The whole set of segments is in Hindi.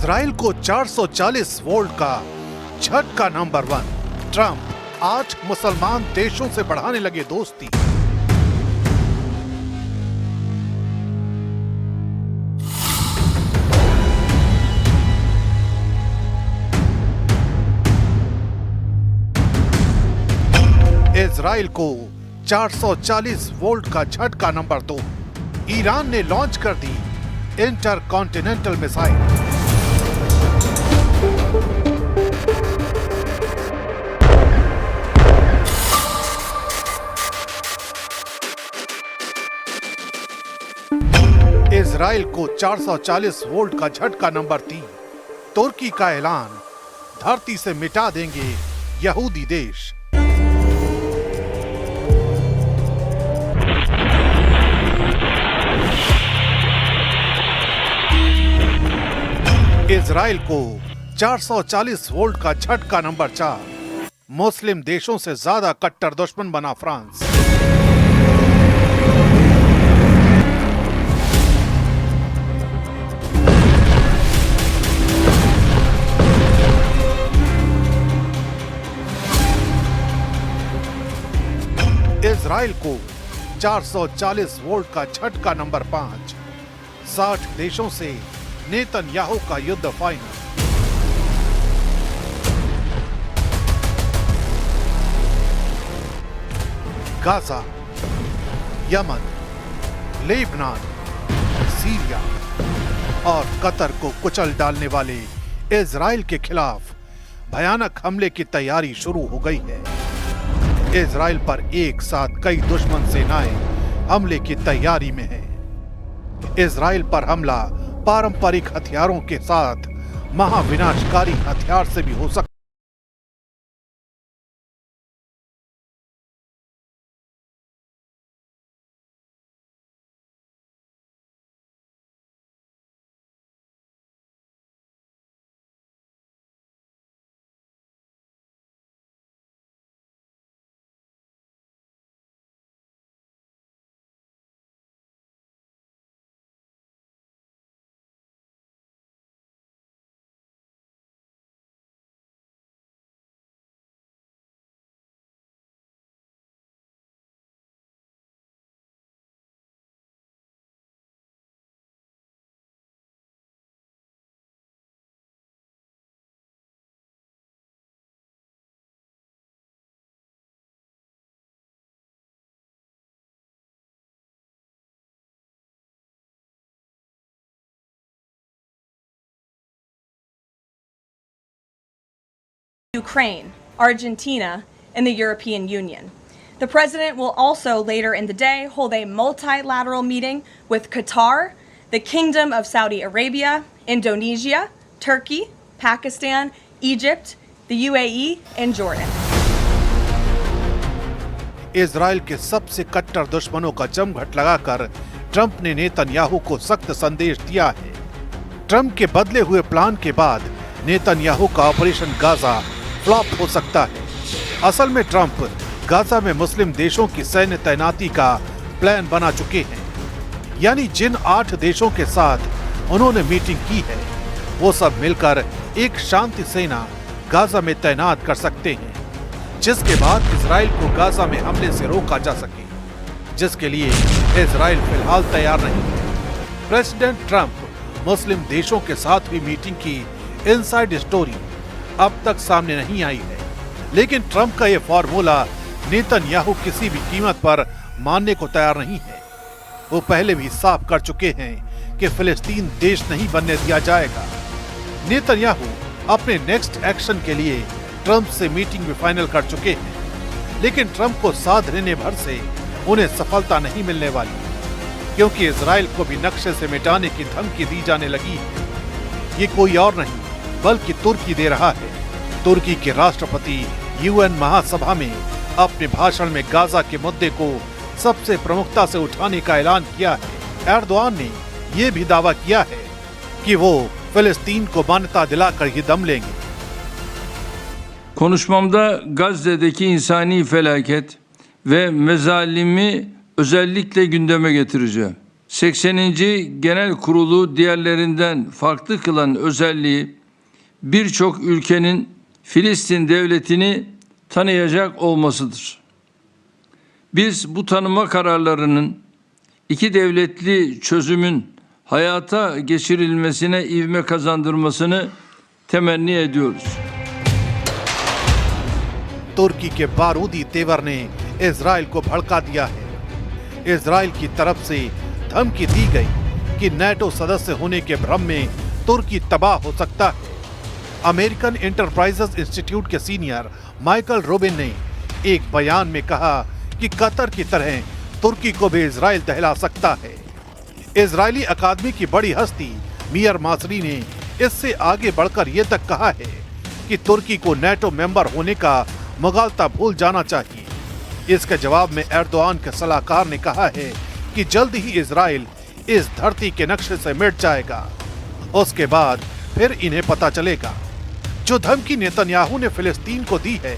इजराइल को 440 वोल्ट का झटका नंबर 1। ट्रंप 8 मुसलमान देशों से बढ़ाने लगे दोस्ती। इजराइल को 440 वोल्ट का झटका नंबर 2। ईरान ने लॉन्च कर दी इंटरकॉन्टिनेंटल मिसाइल। इजराइल को 440 वोल्ट का झटका नंबर 3। तुर्की का ऐलान, धरती से मिटा देंगे यहूदी देश। इजराइल को 440 वोल्ट का झटका नंबर 4। मुस्लिम देशों से ज्यादा कट्टर दुश्मन बना फ्रांस। इजराइल को 440 वोल्ट का झटका नंबर 5। 60 देशों से नेतन्याहू का युद्ध final. Gaza, Yemen, Lebanon, Syria और कतर को कुचल डालने वाले इजराइल के खिलाफ भयानक हमले की तैयारी शुरू हो गई है। इजराइल पर एक साथ कई दुश्मन सेनाएं हमले की तैयारी में हैं। इजराइल पर हमला पारंपरिक हथियारों के साथ महाविनाशकारी हथियार से भी हो सकता है। Ukraine, Argentina, and the European Union. The president will also later in the day hold a multilateral meeting with Qatar, the Kingdom of Saudi Arabia, Indonesia, Turkey, Pakistan, Egypt, the UAE, and Jordan. Israel के सबसे कट्टर दुश्मनों का जमघट लगाकर ट्रंप ने नेतन्याहू को सख्त संदेश दिया है। ट्रंप के बदले हुए प्लान के बाद नेतन्याहू का ऑपरेशन गाजा फ्लॉप हो सकता है। असल में ट्रंप गाजा में मुस्लिम देशों की सैन्य तैनाती का प्लान बना चुके हैं। यानी जिन 8 देशों के साथ उन्होंने मीटिंग की है वो सब मिलकर एक शांति सेना गाजा में तैनात कर सकते हैं, जिसके बाद इजराइल को गाजा में हमले से रोका जा सके, जिसके लिए इजराइल फिलहाल तैयार नहीं है। प्रेसिडेंट ट्रंप मुस्लिम देशों के साथ हुई मीटिंग की इनसाइड स्टोरी अब तक सामने नहीं आई है, लेकिन ट्रंप का यह फॉर्मूला नेतन्याहू किसी भी कीमत पर मानने को तैयार नहीं है। वो पहले भी साफ कर चुके हैं कि फिलिस्तीन देश नहीं बनने दिया जाएगा। नेतन्याहू अपने नेक्स्ट एक्शन के लिए ट्रंप से मीटिंग भी फाइनल कर चुके हैं, लेकिन ट्रंप को साथ रहने भर से उन्हें सफलता नहीं मिलने वाली, क्योंकि इजराइल को भी नक्शे से मिटाने की धमकी दी जाने लगी है। ये कोई और नहीं बल्कि तुर्की दे रहा है। तुर्की के राष्ट्रपति यूएन महासभा में अपने भाषण में गाजा के मुद्दे को सबसे प्रमुखता से उठाने का ऐलान किया है। एर्दोआन ने यह भी दावा किया है कि वो फिलिस्तीन को मान्यता दिलाकर ही दम लेंगे। Konuşmamda Gazze'deki insani felaket ve mezalimi özellikle gündeme getireceğim. 80. Genel Kurulu diğerlerinden farklı kılan özelliği birçok ülkenin Filistin devletini tanıyacak olmasıdır. Biz bu tanıma kararlarının iki devletli çözümün hayata geçirilmesine ivme kazandırmasını temenni ediyoruz. तुर्की के बारूदी तेवर ने इजराइल को भड़का दिया है। इजराइल की तरफ से धमकी दी गई कि नेटो सदस्य होने के भ्रम में तुर्की तबाह हो सकता है। अमेरिकन इंटरप्राइजेस इंस्टीट्यूट के सीनियर माइकल रोबिन ने एक बयान में कहा कि कतर की तरह तुर्की को भी इजराइल दहला सकता है। इजरायली अकादमी की बड़ी हस्ती मियर मासरी ने इससे आगे बढ़कर यह तक कहा है कि तुर्की को नेटो मेंबर होने का मुगालता भूल जाना चाहिए। इसके जवाब में एर्दोआन के सलाहकार ने कहा है कि जल्द ही इजराइल इस धरती के नक्शे से मिट जाएगा, उसके बाद फिर इन्हें पता चलेगा। जो धमकी नेतन्याहू ने फिलिस्तीन को दी है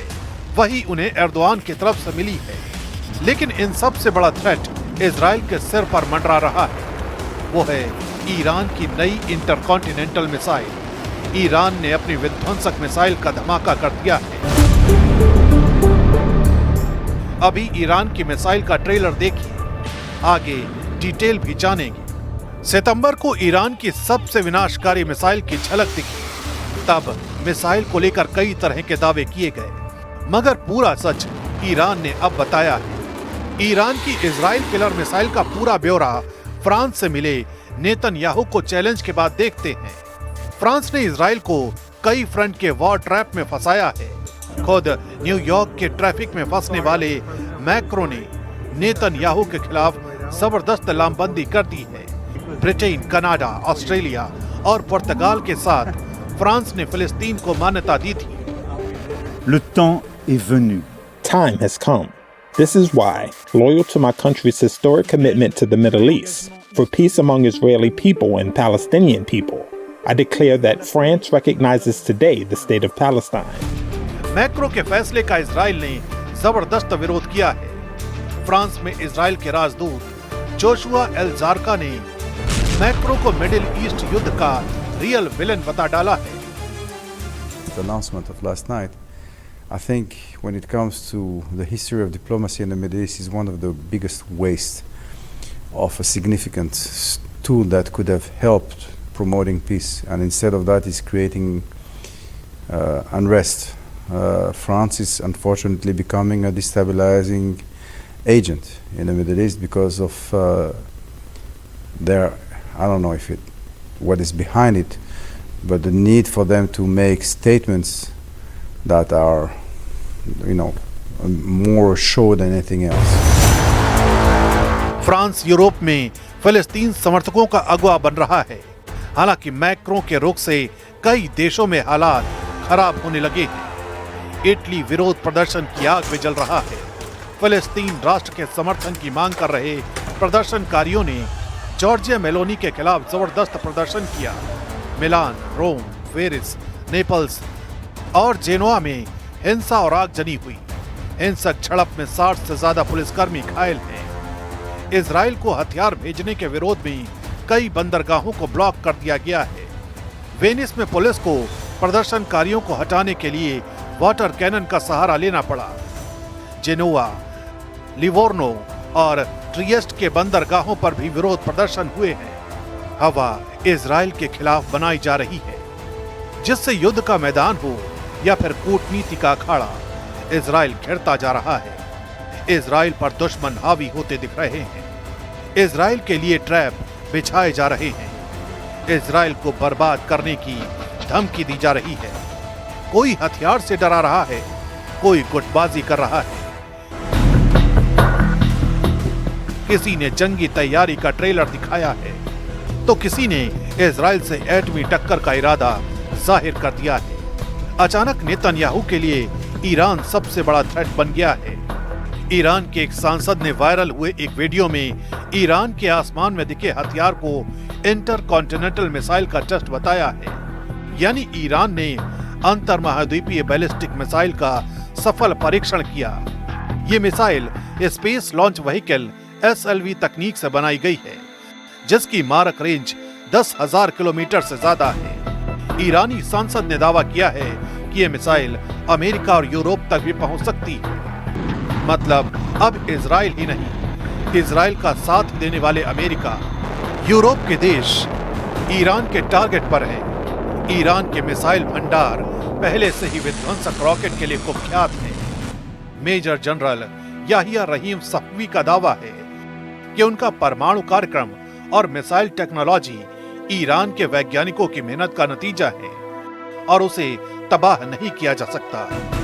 वही उन्हें एर्दोआन की तरफ से मिली है। लेकिन इन सब से बड़ा थ्रेट इजराइल के सिर पर मंडरा रहा है, वो है ईरान की नई इंटरकॉन्टिनेंटल मिसाइल। ईरान ने अपनी विध्वंसक मिसाइल का धमाका कर दिया है। अभी ईरान की मिसाइल का ट्रेलर देखिए, आगे डिटेल भी जानेंगे। सितंबर को ईरान की सबसे विनाशकारी मिसाइल की झलक दिखी। तब मिसाइल को लेकर कई तरह के दावे किए गए, मगर पूरा सच ईरान ने अब बताया है। ईरान की इजराइल किलर मिसाइल का पूरा ब्यौरा फ्रांस से मिले नेतन्याहू को चैलेंज के बाद देखते हैं। फ्रांस ने इजराइल को कई फ्रंट के वॉर ट्रैप में फंसाया है। खुद न्यूयॉर्क के ट्रैफिक में फंसने वाले मैक्रो ने नेतन्याहू के खिलाफ जबरदस्त लामबंदी कर दी है। ब्रिटेन, कनाडा, ऑस्ट्रेलिया और पुर्तगाल के साथ फ्रांस ने फिलिस्तीन को मान्यता दी थी। Le temps est venu. Time has come. This is why, loyal to my country's historic commitment to the Middle East, for peace among Israeli people and Palestinian people, I declare that France recognizes today the state of Palestine. Macro के फैसले का इजराइल ने जबरदस्त विरोध किया है। फ्रांस में इजराइल के राजदूत जोशुआ एल जारका ने मैक्रो को मिडिल ईस्ट युद्ध का रियल विलन बता डाला है। The announcement of last night, I think when it comes to the history of diplomacy in the Middle East, is one of the biggest waste of a significant tool that could have helped promoting peace, and instead of that is creating unrest. France is unfortunately becoming a destabilizing agent in the Middle East because of their, I don't know if it, what is behind it, but the need for them to make statements that are, you know, more show than anything else. France Europe में फिलिस्तीन समर्थकों का अगुवा बन रहा है। हालांकि मैक्रों के रुख से कई देशों में हालात खराब होने लगे हैं। इटली विरोध प्रदर्शन की आग में जल रहा है। फिलिस्तीन राष्ट्र के समर्थन की मांग कर रहे प्रदर्शनकारियों ने जॉर्जिया मेलोनी के खिलाफ जबरदस्त प्रदर्शन किया। मिलान, रोम, वेरिस, नेपल्स और जेनोआ में हिंसा और आगजनी हुई। हिंसक झड़प में 60 से ज्यादा पुलिसकर्मी घायल हैं। इजराइल को हथियार भेजने के विरोध में कई बंदरगाहों को ब्लॉक कर दिया गया है। वेनिस में पुलिस को प्रदर्शनकारियों को हटाने के लिए वाटर कैनन का सहारा लेना पड़ा। जेनोआ, लिवोर्नो और ट्रिएस्ट के बंदरगाहों पर भी विरोध प्रदर्शन हुए हैं। हवा इजराइल के खिलाफ बनाई जा रही है, जिससे युद्ध का मैदान हो या फिर कूटनीति का अखाड़ा, इजराइल घिरता जा रहा है। इजराइल पर दुश्मन हावी होते दिख रहे हैं। इजराइल के लिए ट्रैप बिछाए जा रहे हैं। इजराइल को बर्बाद करने की धमकी दी जा रही है। कोई हथियार से डरा रहा है, कोई गुटबाजी कर रहा है। किसी ने जंगी तैयारी का ट्रेलर दिखाया है, तो किसी ने इजराइल से एटमी टक्कर का इरादा जाहिर कर दिया है। अचानक नेतन्याहू के लिए ईरान सबसे बड़ा थ्रेट बन गया है। ईरान के एक सांसद ने वायरल हुए एक वीडियो में ईरान के आसमान में दिखे हथियार को इंटरकॉन्टिनेंटल मिसाइल का टेस्ट बताया है। यानी ईरान ने अंतर महाद्वीपीय बैलिस्टिक मिसाइल का सफल परीक्षण किया। ये missile space launch vehicle SLV तकनीक से बनाई गई है। जिसकी मारक रेंज 10,000 किलोमीटर से ज्यादा है। ईरानी सांसद ने दावा किया है कि ये मिसाइल अमेरिका और यूरोप तक भी पहुंच सकती है। मतलब अब इजराइल ही नहीं, इजराइल का साथ देने वाले अमेरिका, यूरोप के देश ईरान के टारगेट पर है। ईरान के मिसाइल भंडार पहले से ही विध्वंसक रॉकेट के लिए कुख्यात है। मेजर जनरल याहिया रहीम सफवी का दावा है कि उनका परमाणु कार्यक्रम और मिसाइल टेक्नोलॉजी ईरान के वैज्ञानिकों की मेहनत का नतीजा है और उसे तबाह नहीं किया जा सकता।